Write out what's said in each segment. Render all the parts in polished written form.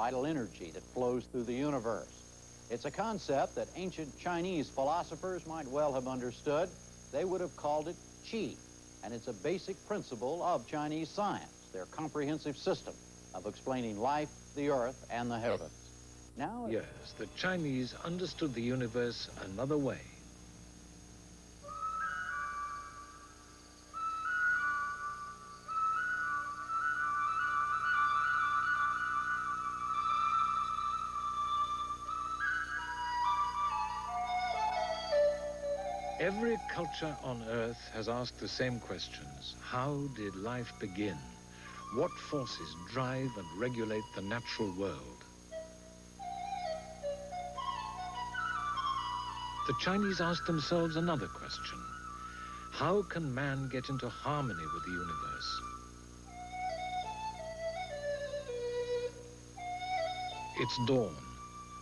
vital energy that flows through the universe. It's a concept that ancient Chinese philosophers might well have understood. They would have called it qi, and it's a basic principle of Chinese science, their comprehensive system of explaining life, the earth, and the heavens. Now, yes, the Chinese understood the universe another way. Every culture on Earth has asked the same questions. How did life begin? What forces drive and regulate the natural world? The Chinese asked themselves another question. How can man get into harmony with the universe? It's dawn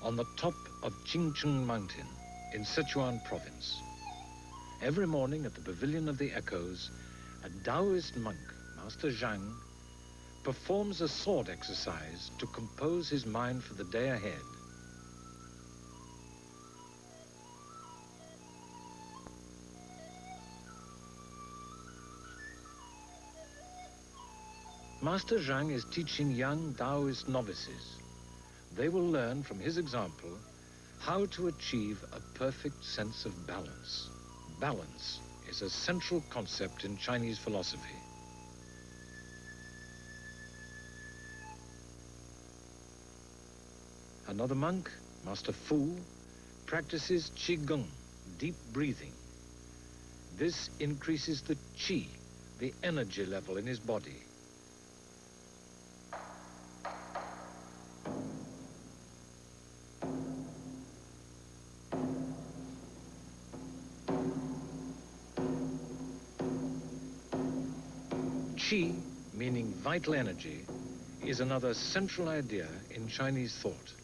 on the top of Qingcheng Mountain in Sichuan province. Every morning at the Pavilion of the Echoes, a Taoist monk, Master Zhang, performs a sword exercise to compose his mind for the day ahead. Master Zhang is teaching young Taoist novices. They will learn from his example how to achieve a perfect sense of balance. Balance is a central concept in Chinese philosophy. Another monk, Master Fu, practices Qigong, deep breathing. This increases the qi, the energy level in his body. Qi, meaning vital energy, is another central idea in Chinese thought.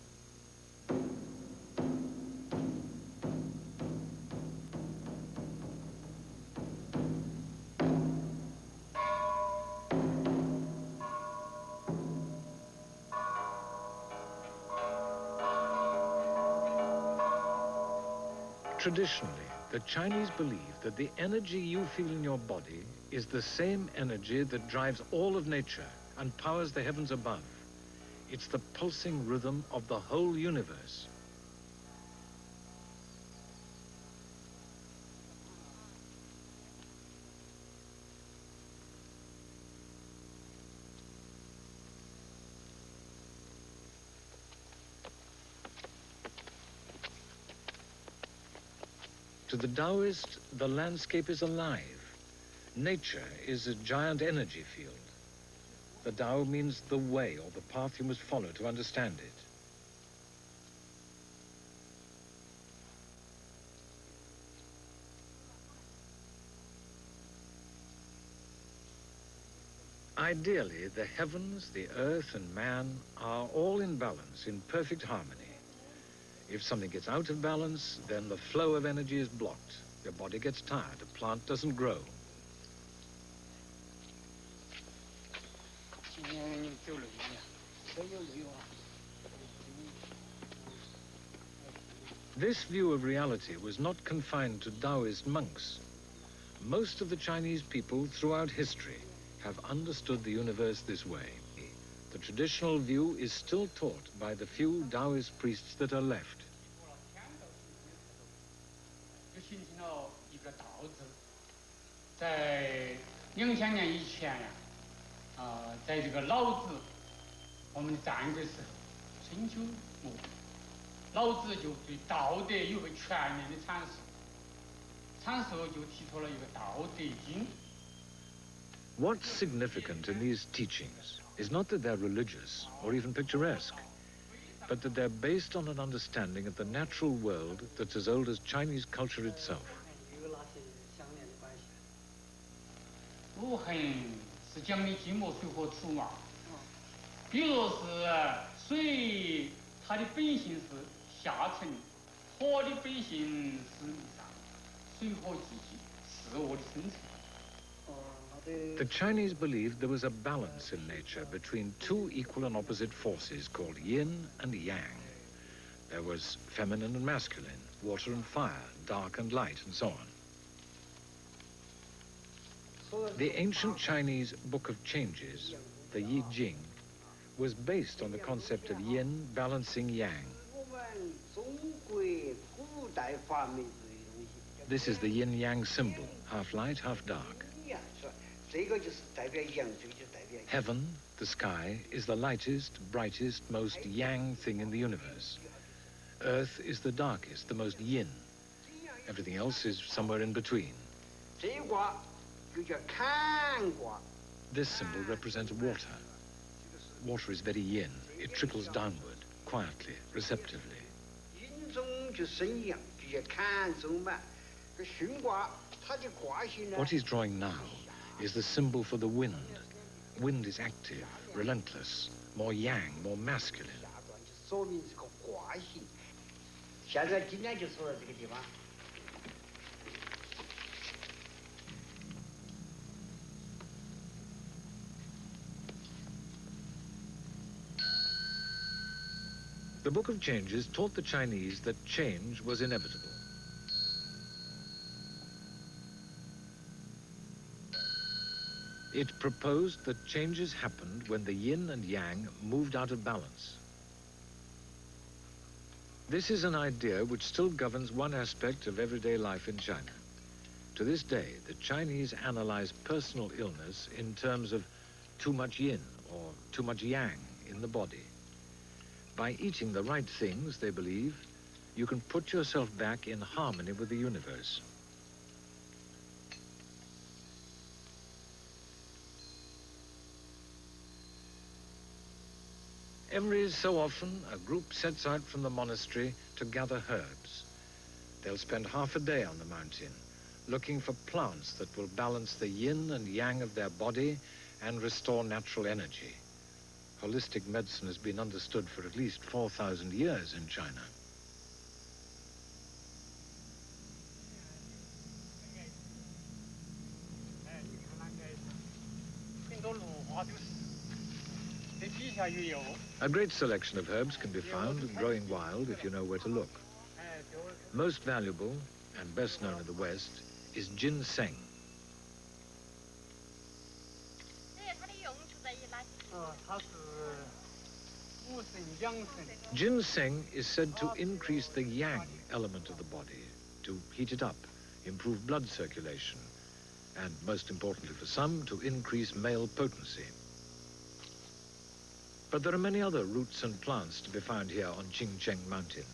Traditionally, the Chinese believe that the energy you feel in your body is the same energy that drives all of nature and powers the heavens above. It's the pulsing rhythm of the whole universe. To the Taoist, the landscape is alive. Nature is a giant energy field. The Tao means the way or the path you must follow to understand it. Ideally, the heavens, the earth, and man are all in balance, in perfect harmony. If something gets out of balance, then the flow of energy is blocked. Your body gets tired, a plant doesn't grow. This view of reality was not confined to Taoist monks. Most of the Chinese people throughout history have understood the universe this way. The traditional view is still taught by the few Taoist priests that are left. What's significant in these teachings is not that they're religious or even picturesque, but that they're based on an understanding of the natural world that's as old as Chinese culture itself. The Chinese believed there was a balance in nature between two equal and opposite forces called yin and yang. There was feminine and masculine, water and fire, dark and light, and so on. The ancient Chinese Book of Changes, the Yi Jing, was based on the concept of yin balancing yang. This is the yin-yang symbol, half light, half dark. Heaven, the sky, is the lightest, brightest, most yang thing in the universe. Earth is the darkest, the most yin. Everything else is somewhere in between. This symbol represents water. Water is very yin. It trickles downward, quietly, receptively. What he's drawing now is the symbol for the wind. Wind is active, relentless, more yang, more masculine. The Book of Changes taught the Chinese that change was inevitable. It proposed that changes happened when the yin and yang moved out of balance. This is an idea which still governs one aspect of everyday life in China. To this day, the Chinese analyze personal illness in terms of too much yin or too much yang in the body. By eating the right things, they believe, you can put yourself back in harmony with the universe. Every so often, a group sets out from the monastery to gather herbs. They'll spend half a day on the mountain, looking for plants that will balance the yin and yang of their body and restore natural energy. Holistic medicine has been understood for at least 4,000 years in China. A great selection of herbs can be found growing wild if you know where to look. Most valuable and best known in the West is ginseng. Ginseng is said to increase the yang element of the body, to heat it up, improve blood circulation, and most importantly for some, to increase male potency. But there are many other roots and plants to be found here on Qingcheng Mountain.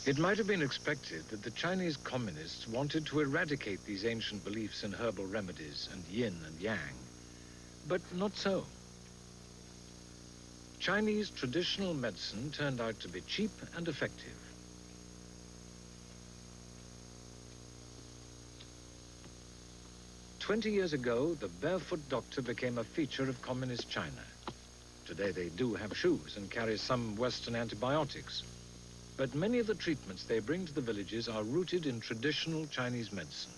It might have been expected that the Chinese communists wanted to eradicate these ancient beliefs in herbal remedies and yin and yang, but not so. Chinese traditional medicine turned out to be cheap and effective. "20 years ago, the barefoot doctor became a feature of communist China. Today they do have shoes and carry some Western antibiotics. But many of the treatments they bring to the villages are rooted in traditional Chinese medicine.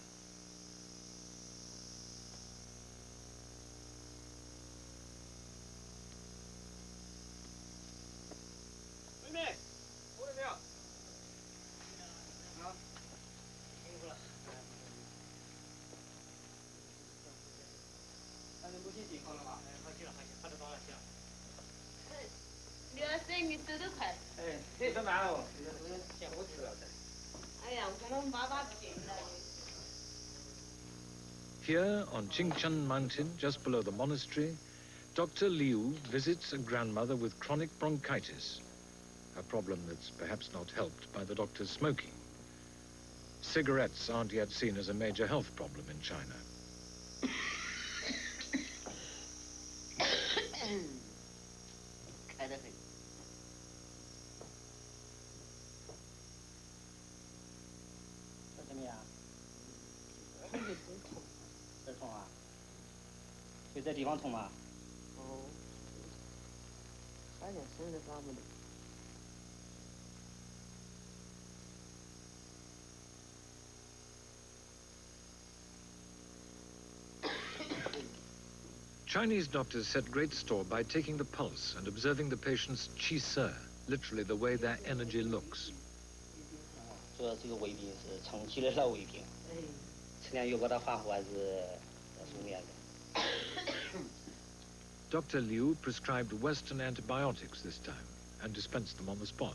Here on Qingchun Mountain, just below the monastery, Dr. Liu visits a grandmother with chronic bronchitis, a problem that's perhaps not helped by the doctor's smoking. Cigarettes aren't yet seen as a major health problem in China. Chinese doctors set great store by taking the pulse and observing the patient's qi se, literally the way their energy looks. Dr. Liu prescribed Western antibiotics this time and dispensed them on the spot.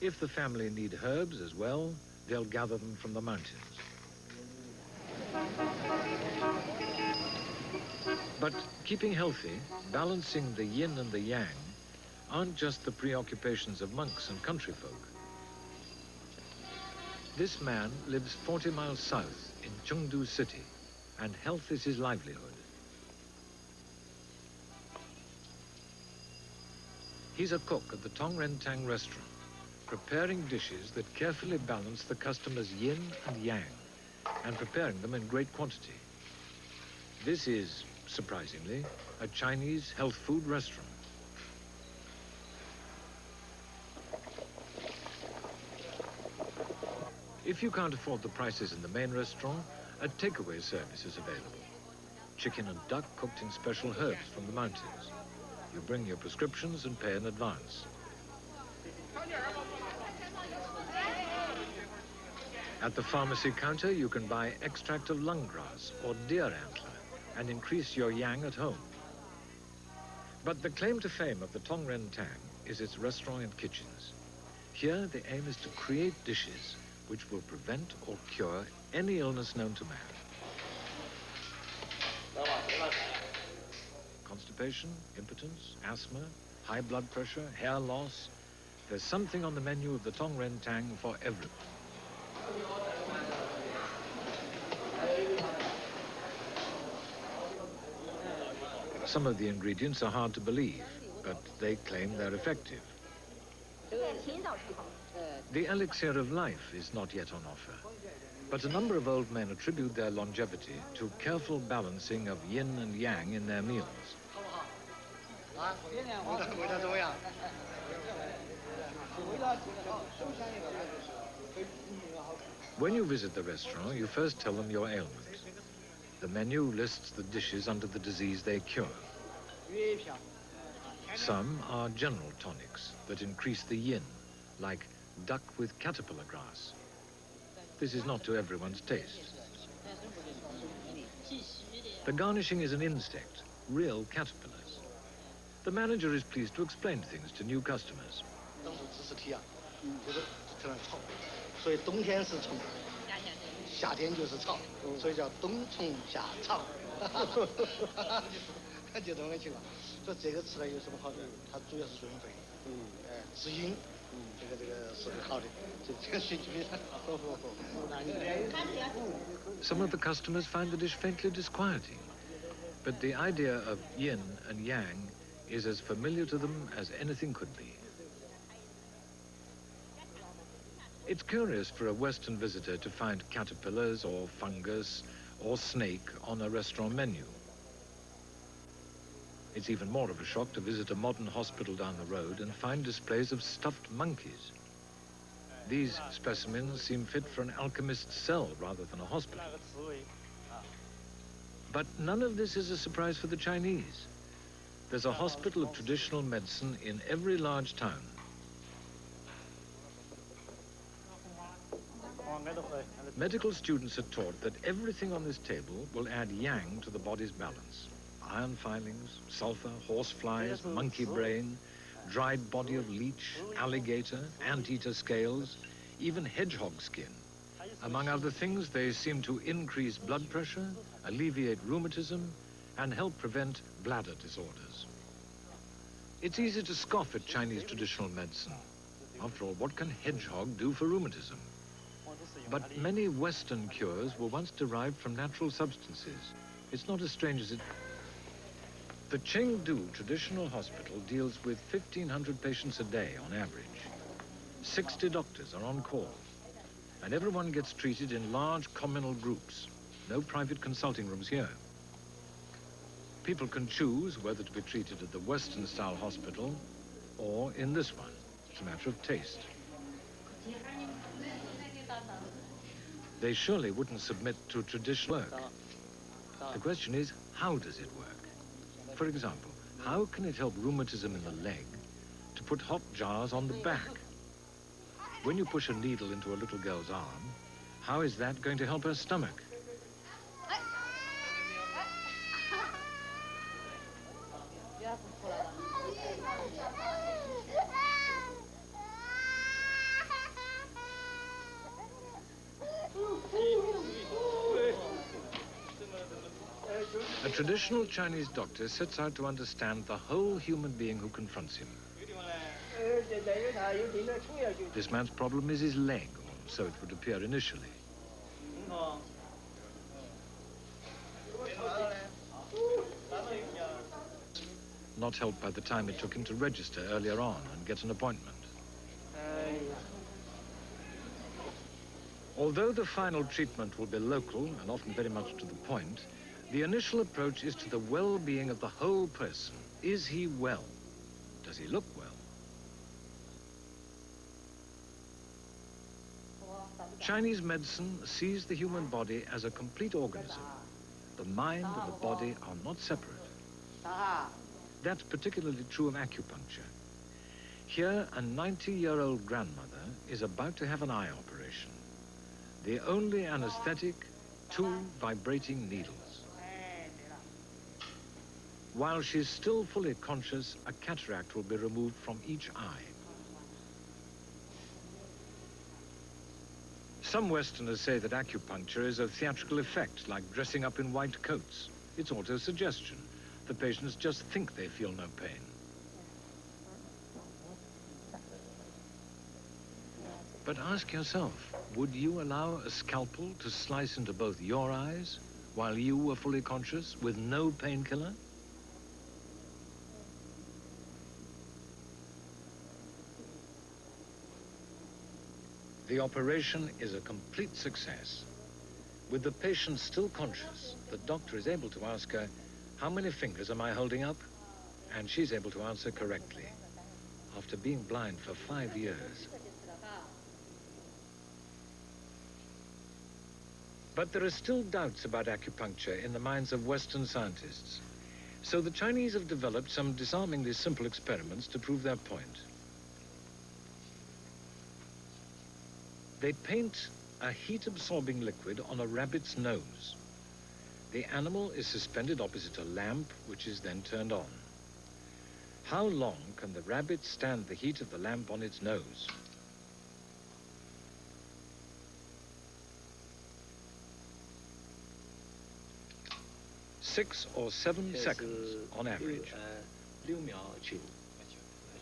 If the family need herbs as well, they'll gather them from the mountains. But keeping healthy, balancing the yin and the yang, aren't just the preoccupations of monks and country folk. This man lives 40 miles south in Chengdu City, and health is his livelihood. He's a cook at the Tongrentang restaurant, preparing dishes that carefully balance the customer's yin and yang, and preparing them in great quantity. This is, surprisingly, a Chinese health food restaurant. If you can't afford the prices in the main restaurant, a takeaway service is available. Chicken and duck cooked in special herbs from the mountains. You bring your prescriptions and pay in advance. At the pharmacy counter, you can buy extract of lung grass or deer antler and increase your yang at home. But the claim to fame of the Tongrentang is its restaurant and kitchens. Here, the aim is to create dishes which will prevent or cure any illness known to man. Constipation, impotence, asthma, high blood pressure, hair loss. There's something on the menu of the Tongrentang for everyone. Some of the ingredients are hard to believe, but they claim they're effective. The elixir of life is not yet on offer, but a number of old men attribute their longevity to careful balancing of yin and yang in their meals. When you visit the restaurant, you first tell them your ailment. The menu lists the dishes under the disease they cure. Some are general tonics that increase the yin, like duck with caterpillar grass. This is not to everyone's taste. The garnishing is an insect, real caterpillars. The manager is pleased to explain things to new customers. Some of the customers find the dish faintly disquieting, but the idea of yin and yang is as familiar to them as anything could be. It's curious for a Western visitor to find caterpillars or fungus or snake on a restaurant menu. It's even more of a shock to visit a modern hospital down the road and find displays of stuffed monkeys. These specimens seem fit for an alchemist's cell rather than a hospital. But none of this is a surprise for the Chinese. There's a hospital of traditional medicine in every large town. Medical students are taught that everything on this table will add yang to the body's balance. iron filings, sulfur, horse flies, monkey brain, dried body of leech, alligator, anteater scales, even hedgehog skin. Among other things, they seem to increase blood pressure, alleviate rheumatism, and help prevent bladder disorders. It's easy to scoff at Chinese traditional medicine. After all, what can hedgehog do for rheumatism? But many Western cures were once derived from natural substances. It's not as strange as it... The Chengdu Traditional Hospital deals with 1,500 patients a day on average. 60 doctors are on call, and everyone gets treated in large communal groups. No private consulting rooms here. People can choose whether to be treated at the Western-style hospital or in this one. It's a matter of taste. They surely wouldn't submit to traditional work. The question is, how does it work? For example, how can it help rheumatism in the leg to put hot jars on the back? When you push a needle into a little girl's arm, how is that going to help her stomach? A traditional Chinese doctor sets out to understand the whole human being who confronts him. This man's problem is his leg, or so it would appear initially. Not helped by the time it took him to register earlier on and get an appointment. Although the final treatment will be local and often very much to the point, the initial approach is to the well-being of the whole person. Is he well? Does he look well? Chinese medicine sees the human body as a complete organism. The mind and the body are not separate. That's particularly true of acupuncture. Here, a 90-year-old grandmother is about to have an eye operation. The only anesthetic, 2 vibrating needles. While she's still fully conscious, a cataract will be removed from each eye. Some Westerners say that acupuncture is a theatrical effect, like dressing up in white coats. It's auto-suggestion. The patients just think they feel no pain. But ask yourself, would you allow a scalpel to slice into both your eyes while you were fully conscious with no painkiller? The operation is a complete success. With the patient still conscious, the doctor is able to ask her, "How many fingers am I holding up?" And she's able to answer correctly, after being blind for 5 years. But there are still doubts about acupuncture in the minds of Western scientists. So the Chinese have developed some disarmingly simple experiments to prove their point. They paint a heat-absorbing liquid on a rabbit's nose. The animal is suspended opposite a lamp, which is then turned on. How long can the rabbit stand the heat of the lamp on its nose? Six or 7 seconds on average.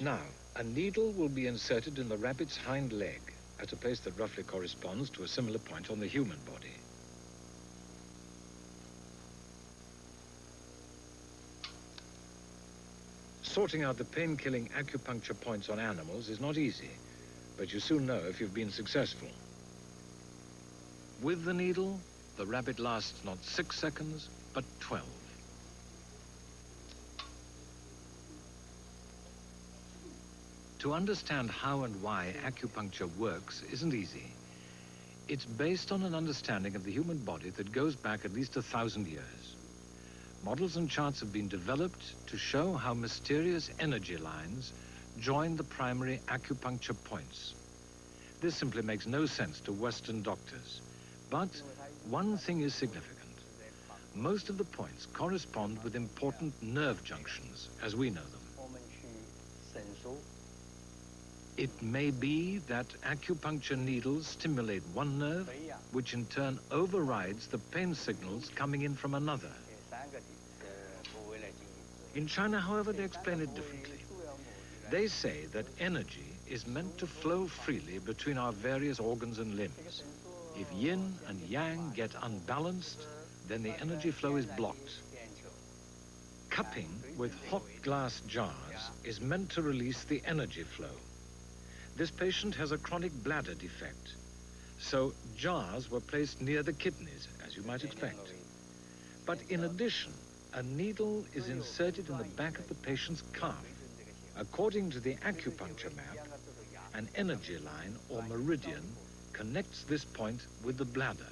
Now, a needle will be inserted in the rabbit's hind leg at a place that roughly corresponds to a similar point on the human body. Sorting out the pain-killing acupuncture points on animals is not easy, but you soon know if you've been successful. With the needle, the rabbit lasts not 6 seconds, but 12. To understand how and why acupuncture works isn't easy. It's based on an understanding of the human body that goes back at least 1,000 years. Models and charts have been developed to show how mysterious energy lines join the primary acupuncture points. This simply makes no sense to Western doctors. But one thing is significant. most of the points correspond with important nerve junctions, as we know them. It may be that acupuncture needles stimulate one nerve, which in turn overrides the pain signals coming in from another. In China, however, they explain it differently. They say that energy is meant to flow freely between our various organs and limbs. If yin and yang get unbalanced, then the energy flow is blocked. Cupping with hot glass jars is meant to release the energy flow. This patient has a chronic bladder defect, so jars were placed near the kidneys, as you might expect. But in addition, a needle is inserted in the back of the patient's calf. According to the acupuncture map, an energy line or meridian connects this point with the bladder.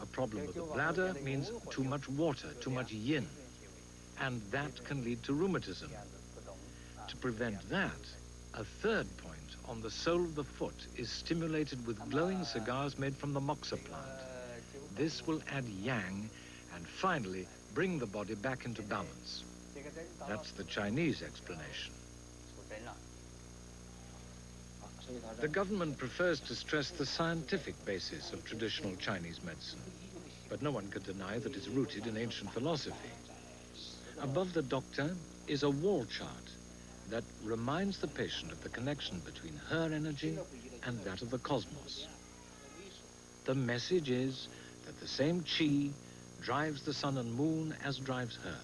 A problem with the bladder means too much water, too much yin, and that can lead to rheumatism. To prevent that, a third point on the sole of the foot is stimulated with glowing cigars made from the moxa plant. This will add yang and finally bring the body back into balance. That's the Chinese explanation. The government prefers to stress the scientific basis of traditional Chinese medicine, but no one can deny that it's rooted in ancient philosophy. Above the doctor is a wall chart that reminds the patient of the connection between her energy and that of the cosmos. The message is that the same qi drives the sun and moon as drives her.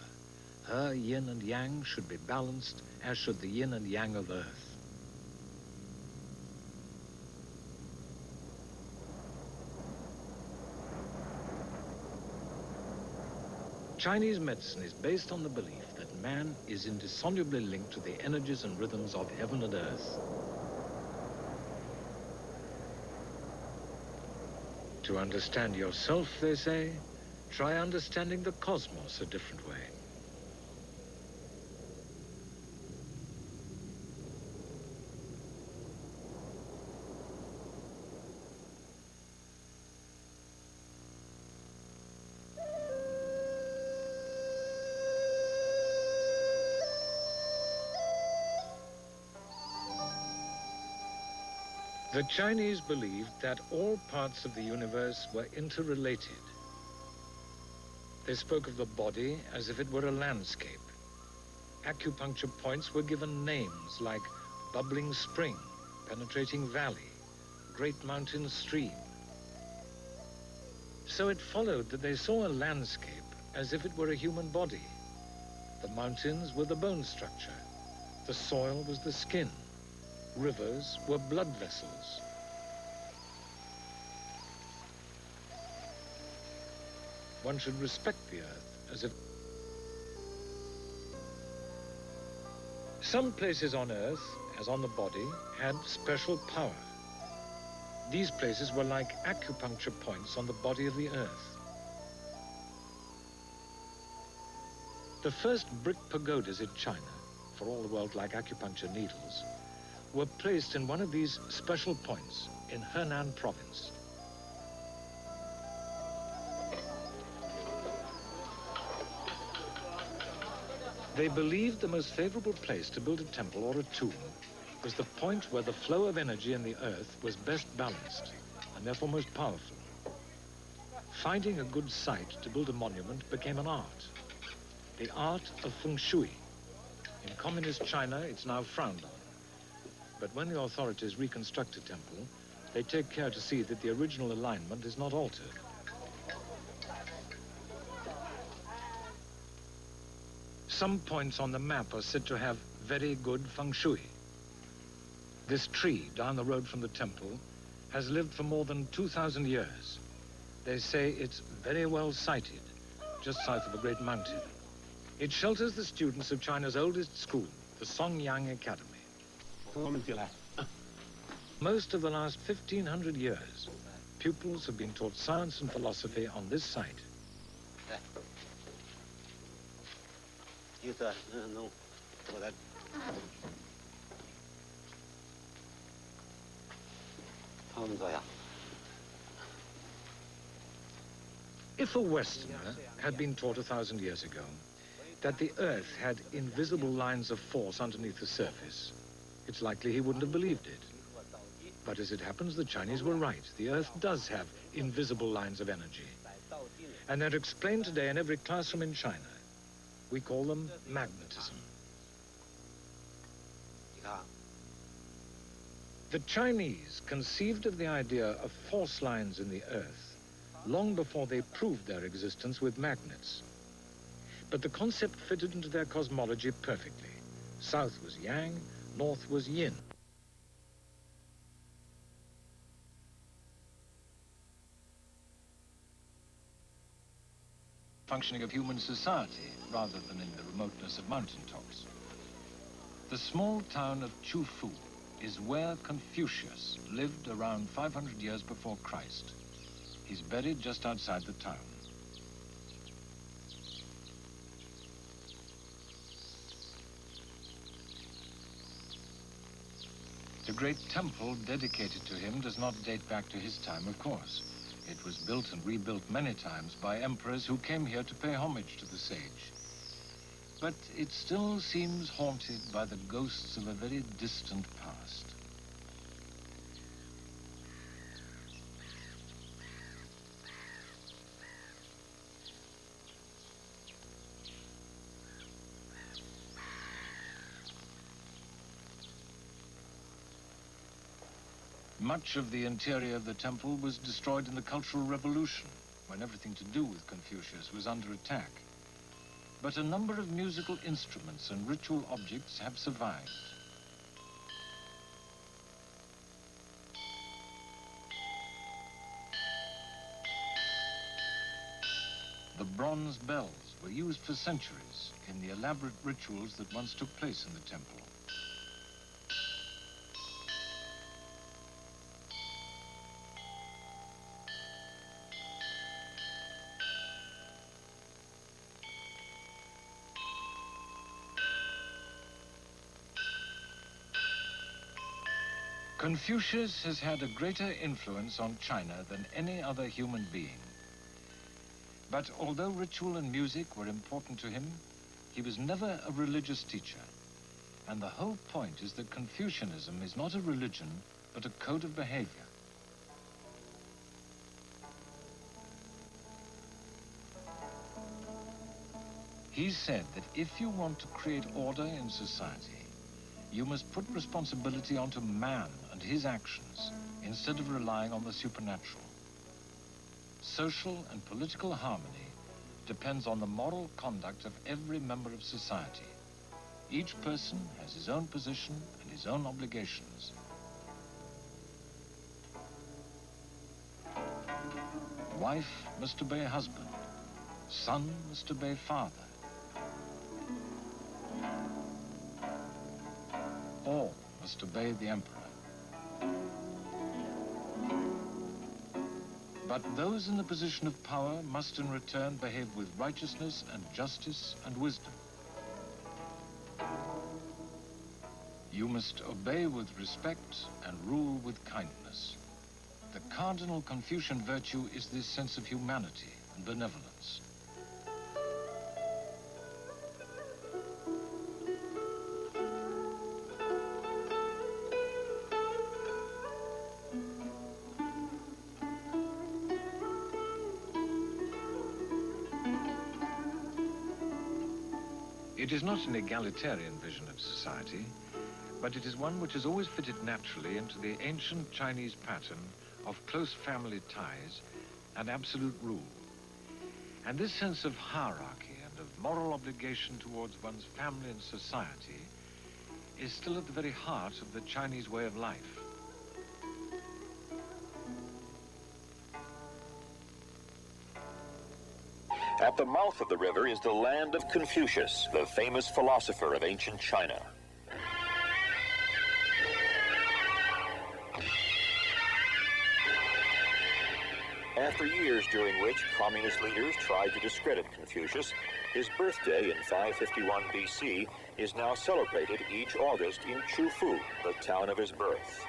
Her yin and yang should be balanced, as should the yin and yang of earth. Chinese medicine is based on the belief that man is indissolubly linked to the energies and rhythms of heaven and earth. To understand yourself, they say, try understanding the cosmos a different way. The Chinese believed that all parts of the universe were interrelated. They spoke of the body as if it were a landscape. Acupuncture points were given names like bubbling spring, penetrating valley, great mountain stream. So it followed that they saw a landscape as if it were a human body. The mountains were the bone structure. The soil was the skin. Rivers were blood vessels. One should respect the earth as if... Some places on earth, as on the body, had special power. These places were like acupuncture points on the body of the earth. The first brick pagodas in China, for all the world like acupuncture needles, were placed in one of these special points in Henan province. They believed the most favorable place to build a temple or a tomb was the point where the flow of energy in the earth was best balanced and therefore most powerful. Finding a good site to build a monument became an art, the art of feng shui. In communist China, it's now frowned on. But when the authorities reconstruct a temple, they take care to see that the original alignment is not altered. Some points on the map are said to have very good feng shui. This tree down the road from the temple has lived for more than 2,000 years. They say it's very well sited, just south of a great mountain. It shelters the students of China's oldest school, the Songyang Academy. Most of the last 1,500 years, pupils have been taught science and philosophy on this site. If a Westerner had been taught 1,000 years ago that the Earth had invisible lines of force underneath the surface, it's likely he wouldn't have believed it. But as it happens, the Chinese were right. The Earth does have invisible lines of energy. And they're explained today in every classroom in China. We call them magnetism. The Chinese conceived of the idea of force lines in the Earth long before they proved their existence with magnets. But the concept fitted into their cosmology perfectly. South was yang, north was yin. Functioning of human society, rather than in the remoteness of mountaintops. The small town of Chufu is where Confucius lived around 500 years before Christ. He's buried just outside the town. The great temple dedicated to him does not date back to his time, of course. It was built and rebuilt many times by emperors who came here to pay homage to the sage. But it still seems haunted by the ghosts of a very distant past. Much of the interior of the temple was destroyed in the Cultural Revolution, when everything to do with Confucius was under attack. But a number of musical instruments and ritual objects have survived. The bronze bells were used for centuries in the elaborate rituals that once took place in the temple. Confucius has had a greater influence on China than any other human being. But although ritual and music were important to him, he was never a religious teacher. And the whole point is that Confucianism is not a religion, but a code of behavior. He said that if you want to create order in society, you must put responsibility onto man and his actions instead of relying on the supernatural. Social and political harmony depends on the moral conduct of every member of society. Each person has his own position and his own obligations. Wife must obey husband. Son must obey father. All must obey the emperor. But those in the position of power must in return behave with righteousness and justice and wisdom. You must obey with respect and rule with kindness. The cardinal Confucian virtue is this sense of humanity and benevolence. It is not an egalitarian vision of society, but it is one which has always fitted naturally into the ancient Chinese pattern of close family ties and absolute rule. And this sense of hierarchy and of moral obligation towards one's family and society is still at the very heart of the Chinese way of life. At the mouth of the river is the land of Confucius, the famous philosopher of ancient China. After years during which communist leaders tried to discredit Confucius, his birthday in 551 BC is now celebrated each August in Chufu, the town of his birth.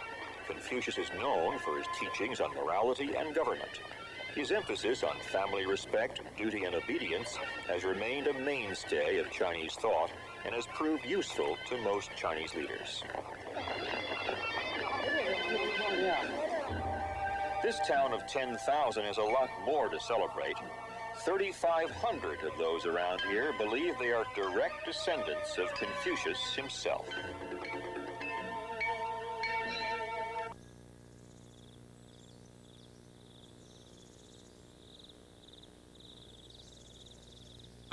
Confucius is known for his teachings on morality and government. His emphasis on family respect, duty, and obedience has remained a mainstay of Chinese thought and has proved useful to most Chinese leaders. This town of 10,000 has a lot more to celebrate. 3,500 of those around here believe they are direct descendants of Confucius himself.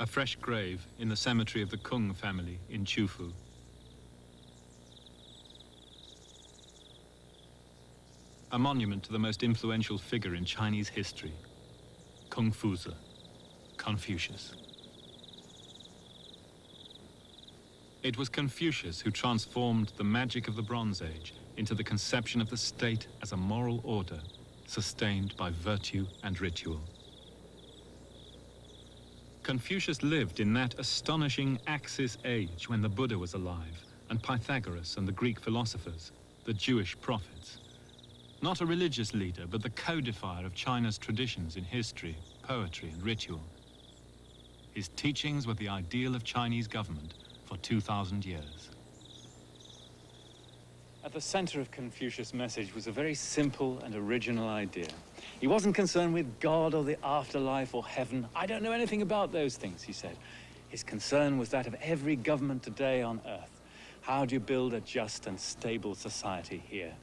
A fresh grave in the cemetery of the Kung family in Chufu. A monument to the most influential figure in Chinese history, Confucius, Confucius. It was Confucius who transformed the magic of the Bronze Age into the conception of the state as a moral order sustained by virtue and ritual. Confucius lived in that astonishing Axis age when the Buddha was alive, and Pythagoras and the Greek philosophers, the Jewish prophets. Not a religious leader, but the codifier of China's traditions in history, poetry, and ritual. His teachings were the ideal of Chinese government for 2,000 years. At the center of Confucius' message was a very simple and original idea. He wasn't concerned with God or the afterlife or heaven. I don't know anything about those things, he said. His concern was that of every government today on earth. How do you build a just and stable society here?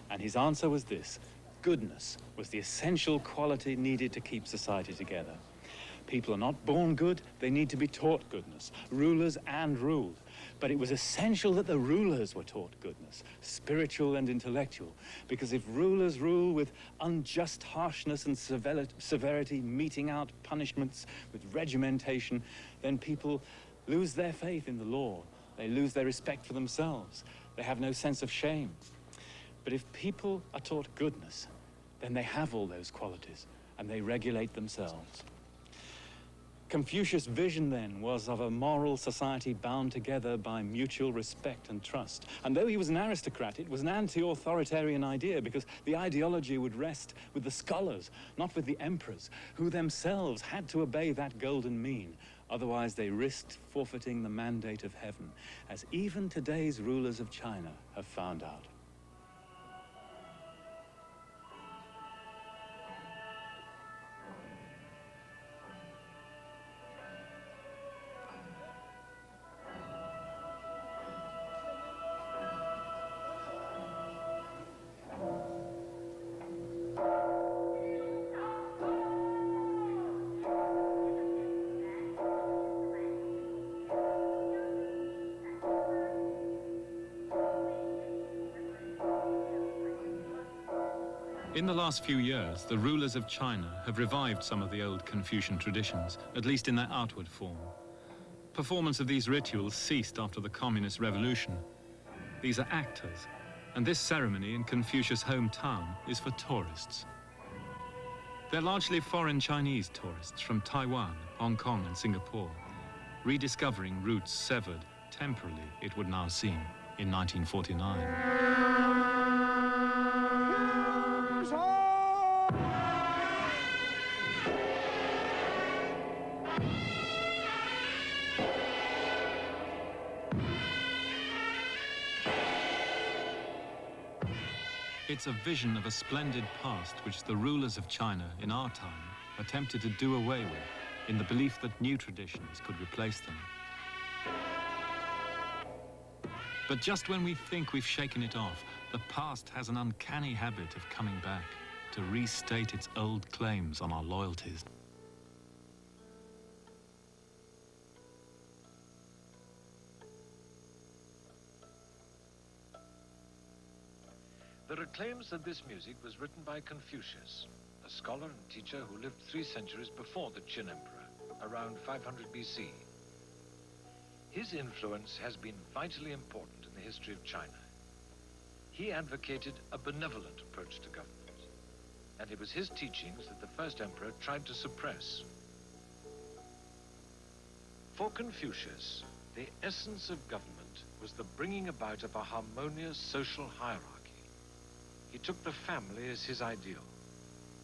And his answer was this: goodness was the essential quality needed to keep society together. People are not born good, they need to be taught goodness, rulers and ruled. But it was essential that the rulers were taught goodness, spiritual and intellectual, because if rulers rule with unjust harshness and severity, meting out punishments with regimentation, then people lose their faith in the law. They lose their respect for themselves. They have no sense of shame. But if people are taught goodness, then they have all those qualities and they regulate themselves. Confucius' vision then was of a moral society bound together by mutual respect and trust. And though he was an aristocrat, it was an anti-authoritarian idea, because the ideology would rest with the scholars, not with the emperors, who themselves had to obey that golden mean. Otherwise they risked forfeiting the mandate of heaven, as even today's rulers of China have found out. In the last few years, the rulers of China have revived some of the old Confucian traditions, at least in their outward form. Performance of these rituals ceased after the Communist Revolution. These are actors, and this ceremony in Confucius' hometown is for tourists. They're largely foreign Chinese tourists from Taiwan, Hong Kong, and Singapore, rediscovering roots severed, temporarily it would now seem, in 1949. It's a vision of a splendid past which the rulers of China in our time attempted to do away with, in the belief that new traditions could replace them. But just when we think we've shaken it off, the past has an uncanny habit of coming back to restate its old claims on our loyalties. There are claims that this music was written by Confucius, a scholar and teacher who lived 3 centuries before the Qin Emperor, around 500 BC. His influence has been vitally important in the history of China. He advocated a benevolent approach to government, and it was his teachings that the first emperor tried to suppress. For Confucius, the essence of government was the bringing about of a harmonious social hierarchy. He took the family as his ideal.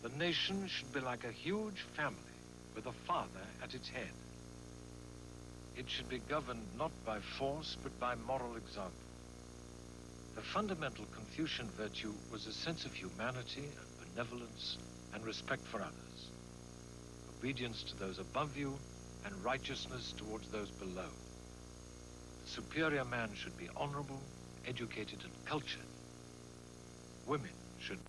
The nation should be like a huge family with a father at its head. It should be governed not by force, but by moral example. The fundamental Confucian virtue was a sense of humanity and benevolence and respect for others, obedience to those above you and righteousness towards those below. The superior man should be honorable, educated, and cultured. Women should.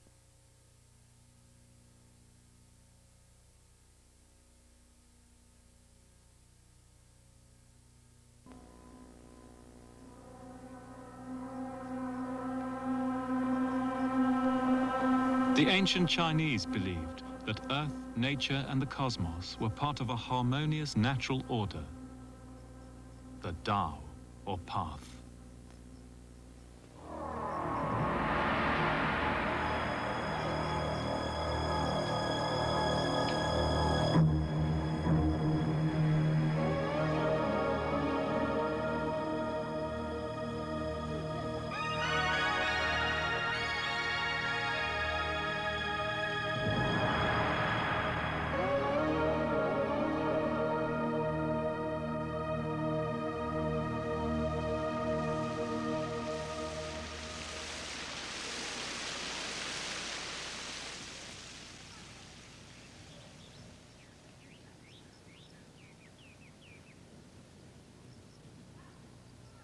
The ancient Chinese believed that Earth, nature, and the cosmos were part of a harmonious natural order, the Tao, or path.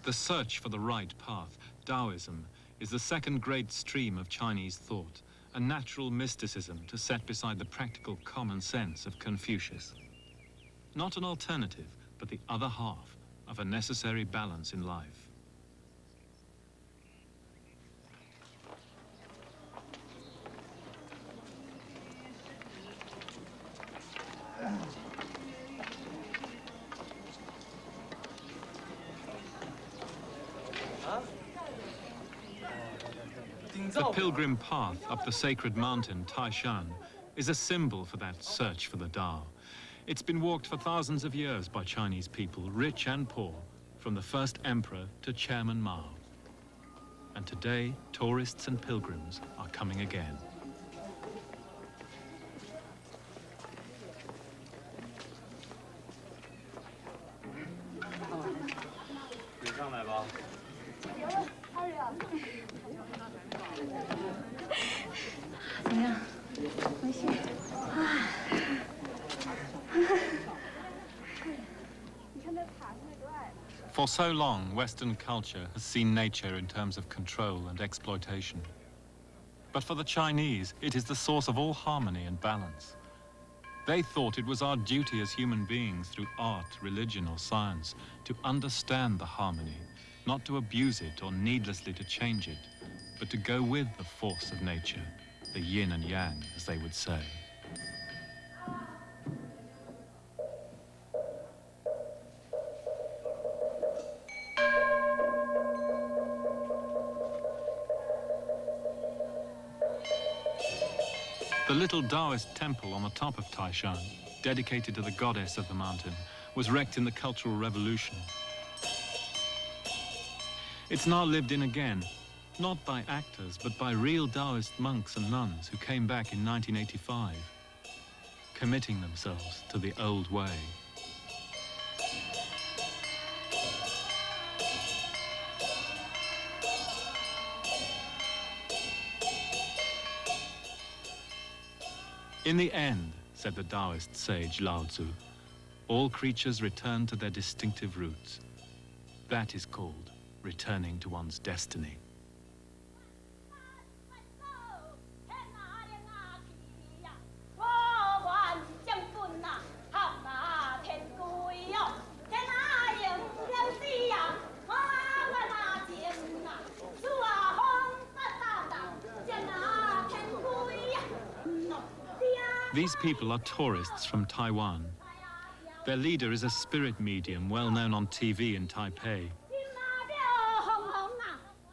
The search for the right path, Taoism, is the second great stream of Chinese thought, a natural mysticism to set beside the practical common sense of Confucius. Not an alternative, but the other half of a necessary balance in life. The pilgrim path up the sacred mountain, Taishan, is a symbol for that search for the Tao. It's been walked for thousands of years by Chinese people, rich and poor, from the first emperor to Chairman Mao. And today, tourists and pilgrims are coming again. For so long, Western culture has seen nature in terms of control and exploitation. But for the Chinese, it is the source of all harmony and balance. They thought it was our duty as human beings, through art, religion, or science, to understand the harmony, not to abuse it or needlessly to change it, but to go with the force of nature, the yin and yang, as they would say. The little Taoist temple on the top of Taishan, dedicated to the goddess of the mountain, was wrecked in the Cultural Revolution. It's now lived in again, not by actors, but by real Taoist monks and nuns who came back in 1985, committing themselves to the old way. In the end, said the Taoist sage Lao Tzu, all creatures return to their distinctive roots. That is called returning to one's destiny. These people are tourists from Taiwan. Their leader is a spirit medium well known on TV in Taipei.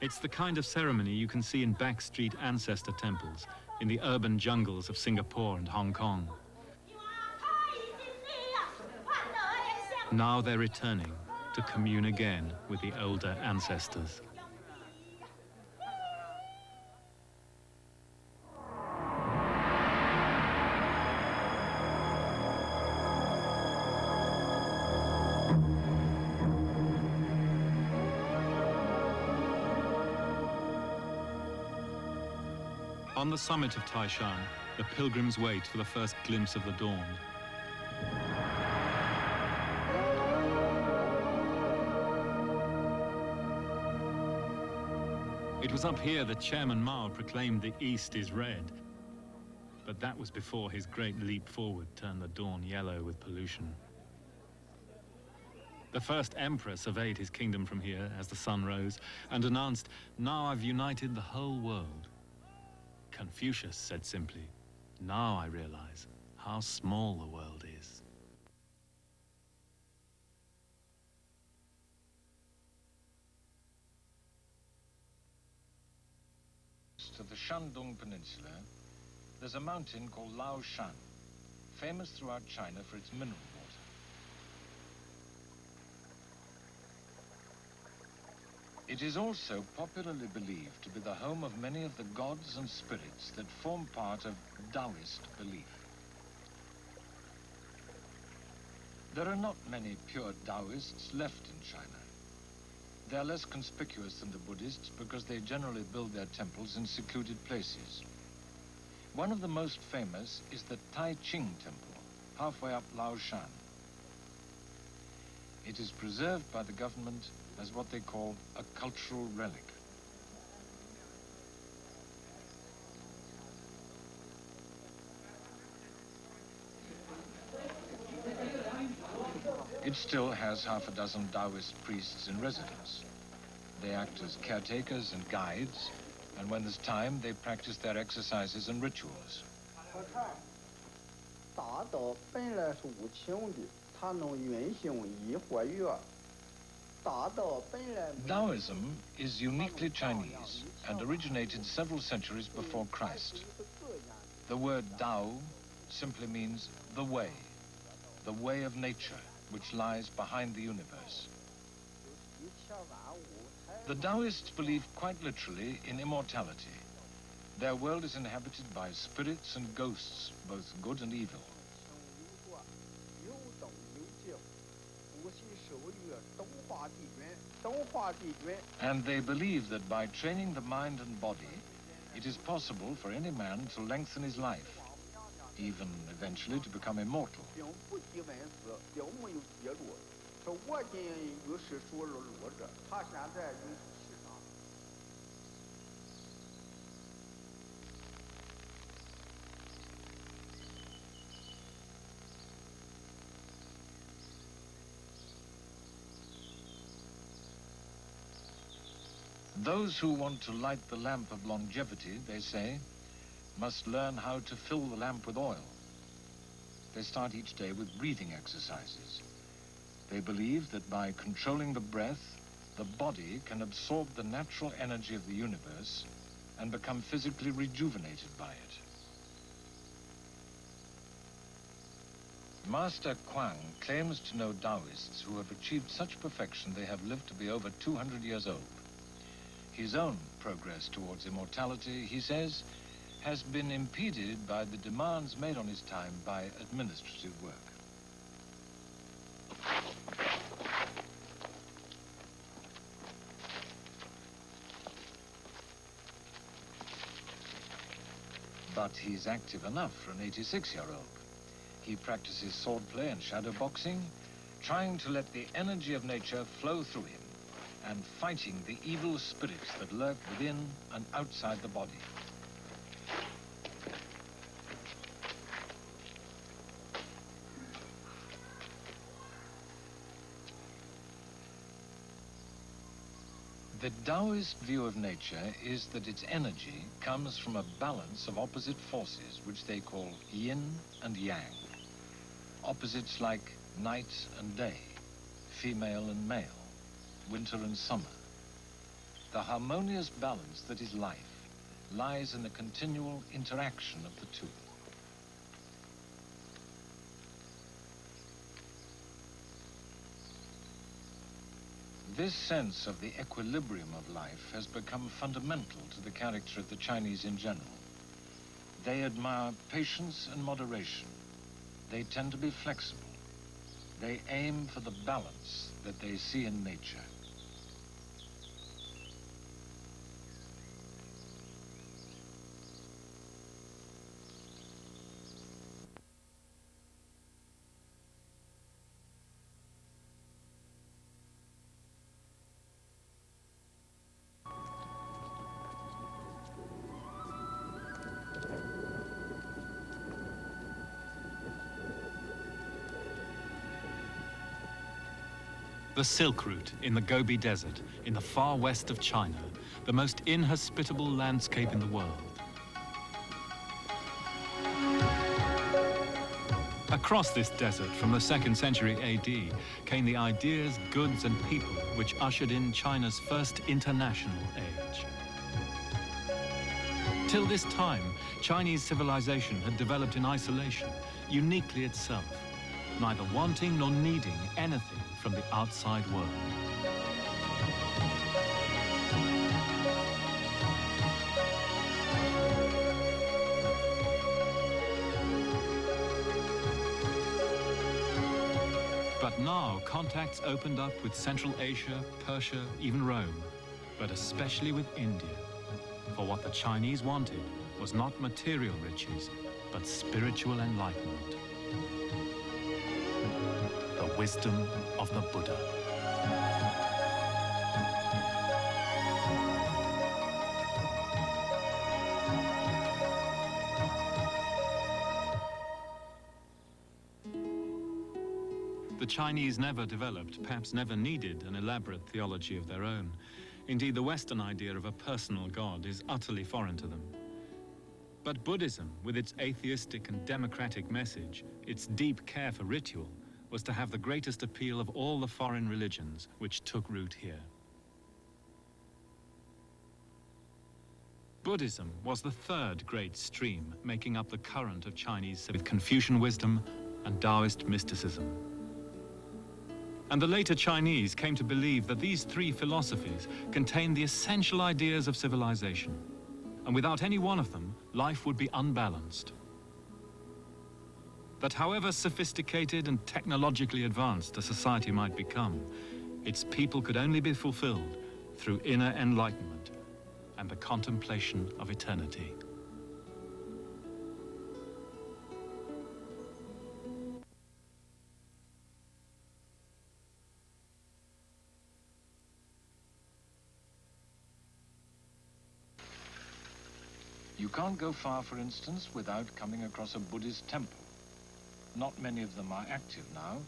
It's the kind of ceremony you can see in backstreet ancestor temples in the urban jungles of Singapore and Hong Kong. Now they're returning to commune again with the older ancestors. On the summit of Taishan, the pilgrims wait for the first glimpse of the dawn. It was up here that Chairman Mao proclaimed the East is red. But that was before his great leap forward turned the dawn yellow with pollution. The first emperor surveyed his kingdom from here as the sun rose and announced, "Now I've united the whole world." Confucius said simply, "Now I realize how small the world is." To the Shandong Peninsula, there's a mountain called Laoshan, famous throughout China for its mineral water. It is also popularly believed to be the home of many of the gods and spirits that form part of Taoist belief. There are not many pure Taoists left in China. They are less conspicuous than the Buddhists because they generally build their temples in secluded places. One of the most famous is the Tai Ching Temple, halfway up Laoshan. It is preserved by the government as what they call a cultural relic. It still has half a dozen Taoist priests in residence. They act as caretakers and guides, and when there's time, they practice their exercises and rituals. Taoism is uniquely Chinese and originated several centuries before Christ. The word Tao simply means the way of nature, which lies behind the universe. The Taoists believe quite literally in immortality. Their world is inhabited by spirits and ghosts, both good and evil. And they believe that by training the mind and body, it is possible for any man to lengthen his life, even eventually to become immortal. Those who want to light the lamp of longevity, they say, must learn how to fill the lamp with oil. They start each day with breathing exercises. They believe that by controlling the breath, the body can absorb the natural energy of the universe and become physically rejuvenated by it. Master Kuang claims to know Taoists who have achieved such perfection they have lived to be over 200 years old. His own progress towards immortality, he says, has been impeded by the demands made on his time by administrative work. But he's active enough for an 86-year-old. He practices swordplay and shadow boxing, trying to let the energy of nature flow through him and fighting the evil spirits that lurk within and outside the body. The Taoist view of nature is that its energy comes from a balance of opposite forces, which they call yin and yang. Opposites like night and day, female and male, winter and summer. The harmonious balance that is life lies in the continual interaction of the two. This sense of the equilibrium of life has become fundamental to the character of the Chinese in general. They admire patience and moderation. They tend to be flexible. They aim for the balance that they see in nature. The Silk Route in the Gobi Desert, in the far west of China, the most inhospitable landscape in the world. Across this desert from the 2nd century AD came the ideas, goods and people which ushered in China's first international age. Till this time, Chinese civilization had developed in isolation, uniquely itself, neither wanting nor needing anything from the outside world. But now contacts opened up with Central Asia, Persia, even Rome, but especially with India. For what the Chinese wanted was not material riches, but spiritual enlightenment. The wisdom of the Buddha. The Chinese never developed, perhaps never needed, an elaborate theology of their own. Indeed, the Western idea of a personal God is utterly foreign to them. But Buddhism, with its atheistic and democratic message, its deep care for ritual, was to have the greatest appeal of all the foreign religions which took root here. Buddhism was the third great stream making up the current of Chinese with Confucian wisdom and Taoist mysticism. And the later Chinese came to believe that these three philosophies contained the essential ideas of civilization, and without any one of them, life would be unbalanced. That however sophisticated and technologically advanced a society might become, its people could only be fulfilled through inner enlightenment and the contemplation of eternity. You can't go far, for instance, without coming across a Buddhist temple. Not many of them are active now,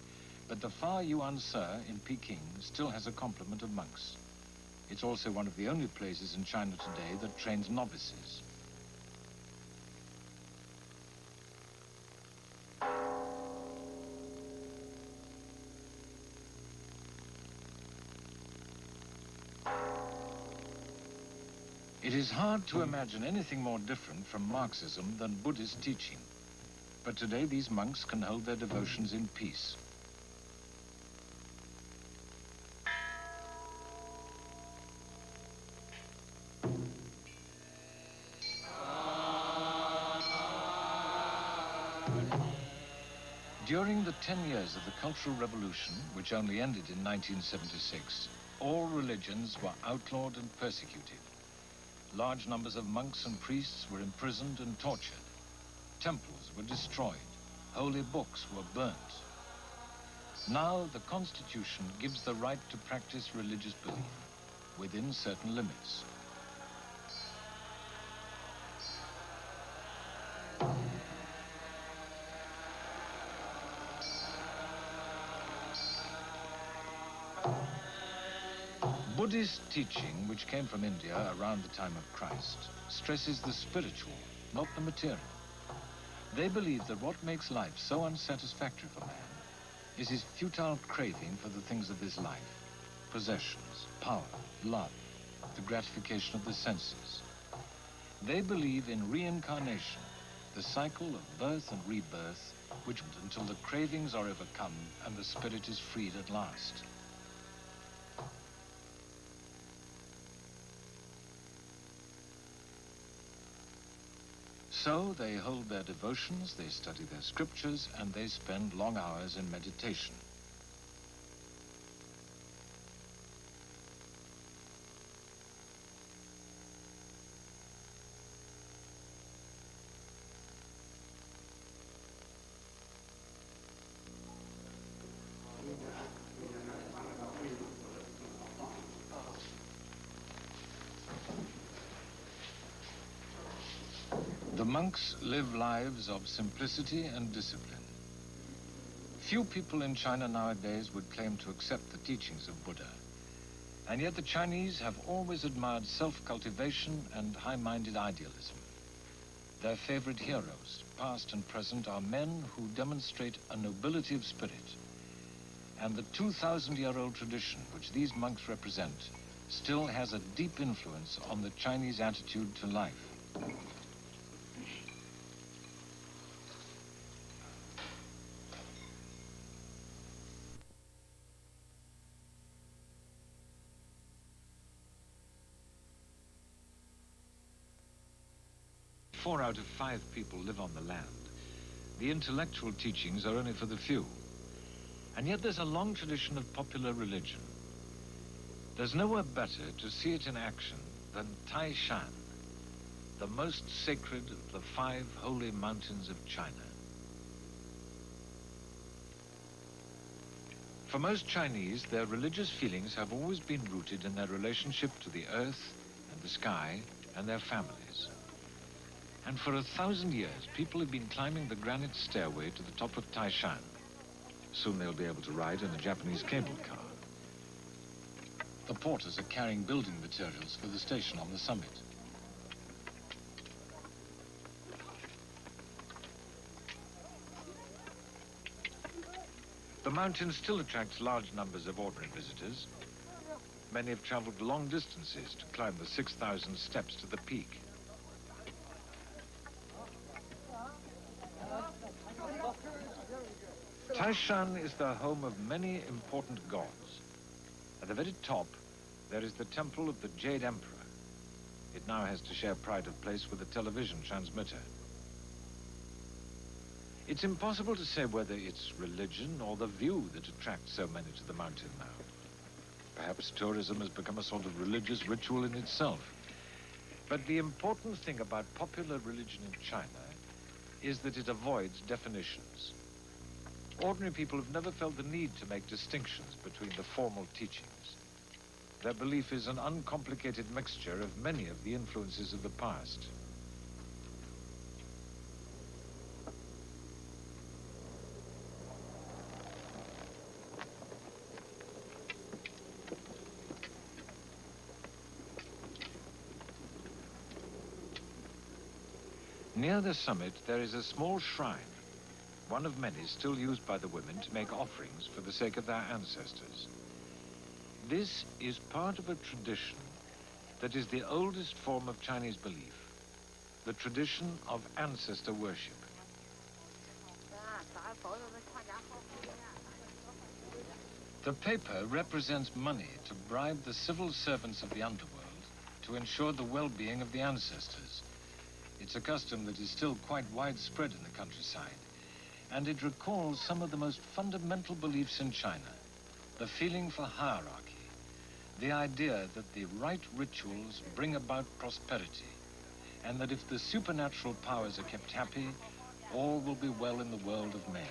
but the Fa Yuan Se in Peking still has a complement of monks. It's also one of the only places in China today that trains novices. It is hard to imagine anything more different from Marxism than Buddhist teaching. But today these monks can hold their devotions in peace. During the 10 years of the Cultural Revolution, which only ended in 1976, all religions were outlawed and persecuted. Large numbers of monks and priests were imprisoned and tortured. Temples were destroyed. Holy books were burnt. Now the Constitution gives the right to practice religious belief within certain limits. Buddhist teaching, which came from India around the time of Christ, stresses the spiritual, not the material. They believe that what makes life so unsatisfactory for man is his futile craving for the things of this life: possessions, power, love, the gratification of the senses. They believe in reincarnation, the cycle of birth and rebirth, which until the cravings are overcome and the spirit is freed at last. So they hold their devotions, they study their scriptures, and they spend long hours in meditation. The monks live lives of simplicity and discipline. Few people in China nowadays would claim to accept the teachings of Buddha. And yet the Chinese have always admired self-cultivation and high-minded idealism. Their favorite heroes, past and present, are men who demonstrate a nobility of spirit. And the 2,000-year-old tradition which these monks represent still has a deep influence on the Chinese attitude to life. Four out of 5 people live on the land. The intellectual teachings are only for the few. And yet there's a long tradition of popular religion. There's nowhere better to see it in action than Taishan, the most sacred of the 5 holy mountains of China. For most Chinese, their religious feelings have always been rooted in their relationship to the earth and the sky and their families. And for 1,000 years, people have been climbing the granite stairway to the top of Taishan. Soon they'll be able to ride in a Japanese cable car. The porters are carrying building materials for the station on the summit. The mountain still attracts large numbers of ordinary visitors. Many have traveled long distances to climb the 6,000 steps to the peak. Taishan is the home of many important gods. At the very top, there is the temple of the Jade Emperor. It now has to share pride of place with a television transmitter. It's impossible to say whether it's religion or the view that attracts so many to the mountain now. Perhaps tourism has become a sort of religious ritual in itself. But the important thing about popular religion in China is that it avoids definitions. Ordinary people have never felt the need to make distinctions between the formal teachings. Their belief is an uncomplicated mixture of many of the influences of the past. Near the summit, there is a small shrine, one of many still used by the women to make offerings for the sake of their ancestors. This is part of a tradition that is the oldest form of Chinese belief, the tradition of ancestor worship. The paper represents money to bribe the civil servants of the underworld to ensure the well-being of the ancestors. It's a custom that is still quite widespread in the countryside, and it recalls some of the most fundamental beliefs in China. The feeling for hierarchy, the idea that the right rituals bring about prosperity, and that if the supernatural powers are kept happy, all will be well in the world of men.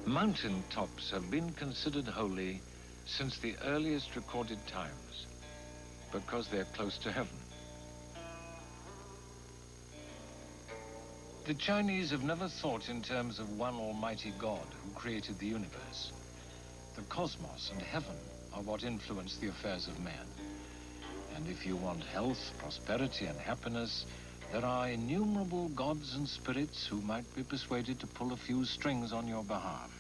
Mountain tops have been considered holy since the earliest recorded times, because they're close to heaven. The Chinese have never thought in terms of one almighty God who created the universe. The cosmos and heaven are what influence the affairs of men. And if you want health, prosperity, and happiness, there are innumerable gods and spirits who might be persuaded to pull a few strings on your behalf.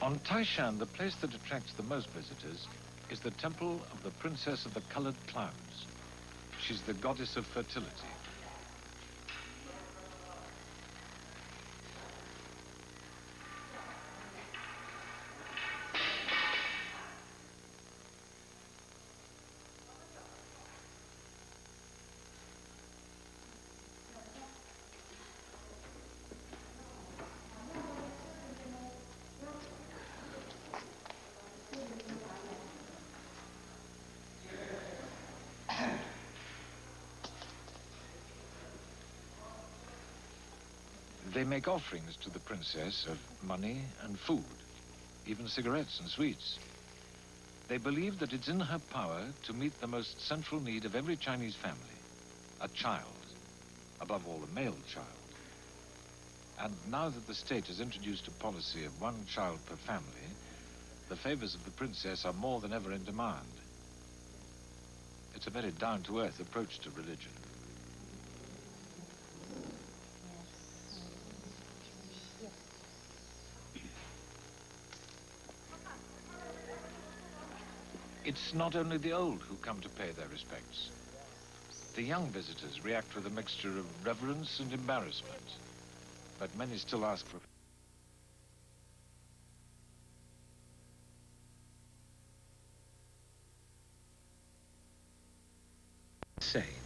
On Taishan, the place that attracts the most visitors is the temple of the Princess of the Colored Clouds. She's the goddess of fertility. They make offerings to the princess of money and food, even cigarettes and sweets. They believe that it's in her power to meet the most central need of every Chinese family, a child, above all a male child. And now that the state has introduced a policy of one child per family, the favors of the princess are more than ever in demand. It's a very down-to-earth approach to religion. It's not only the old who come to pay their respects. The young visitors react with a mixture of reverence and embarrassment, but many still ask for...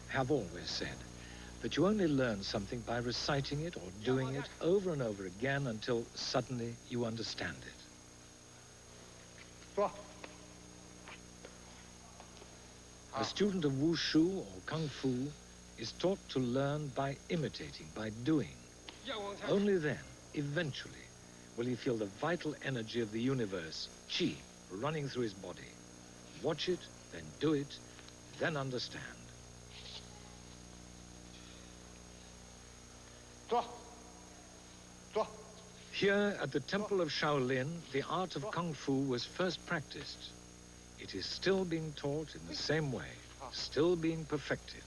have always said that you only learn something by reciting it or doing it over and over again until suddenly you understand it. A student of wushu or kung fu is taught to learn by imitating, by doing. Only then, eventually, will he feel the vital energy of the universe, qi, running through his body. Watch it, then do it, then understand. Here at the Temple of Shaolin, the art of Kung Fu was first practiced. It is still being taught in the same way, still being perfected.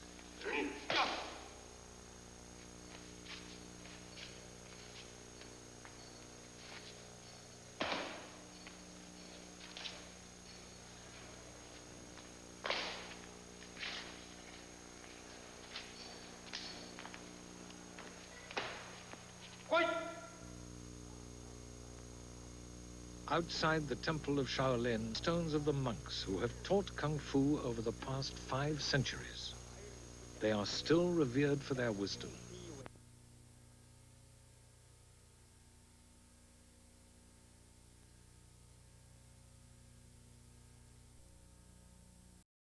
Outside the Temple of Shaolin, stones of the monks who have taught Kung Fu over the past 5 centuries. They are still revered for their wisdom.